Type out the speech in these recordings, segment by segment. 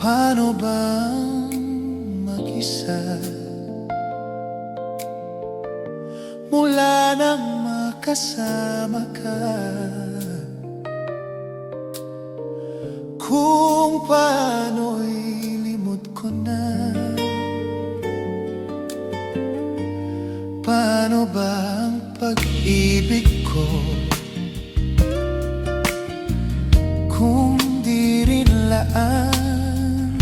Paano bang mag-isa mula nang makasama ka? Kung paano'y limot ko na. Paano ba ang pag-ibig ko kung di rin laan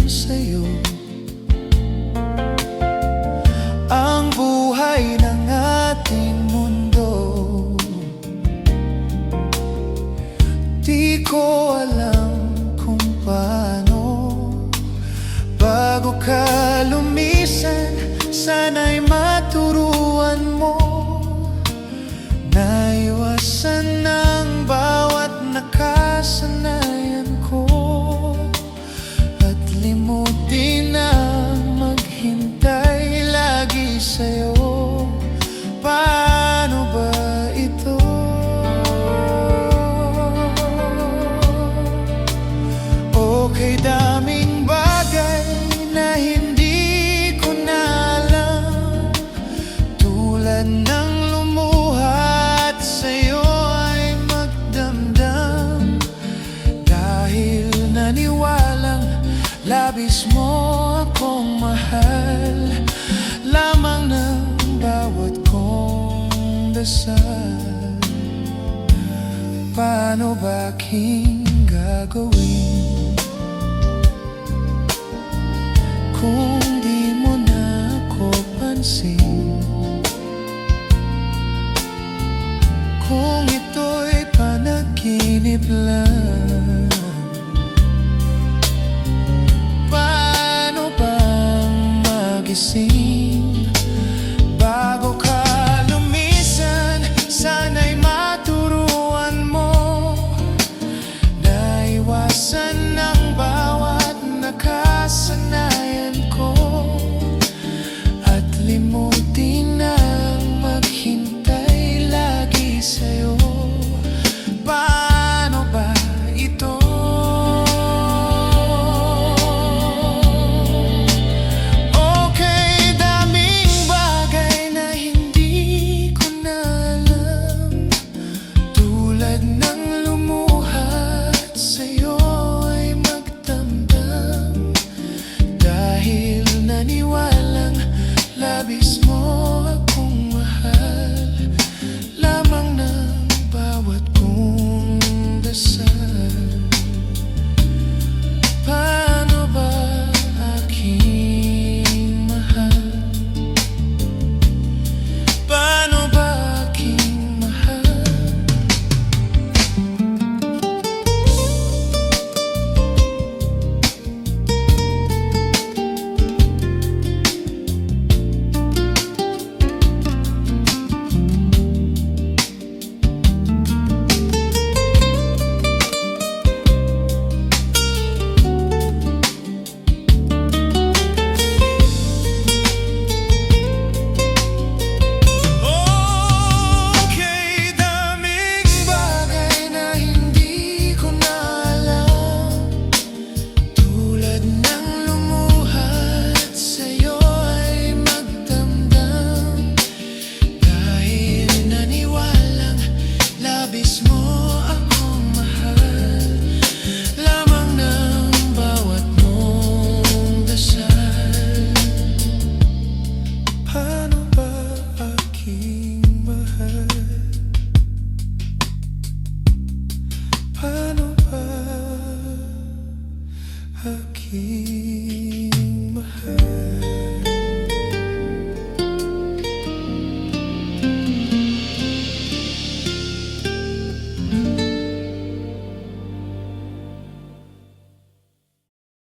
sa'yo? Ang buhay ng ating mundo, di ko alam kung paano. Bago ka lumisan, sana'y maturuan mo na iwasan ng bawat nakasanayan ko, at limutin ang maghintay lagi sa'yo. Paano ba ito? Okay, daming bagay na hindi ko na alam, tulad ng lumuhat sa'yo ay magdamdam, dahil naniwalang labis mo akong mahal, lamang ng bawat kong dasal. Paano ba aking gagawin kung di mo na ako pansin? Kung ito'y panaginip lang, paano bang magising?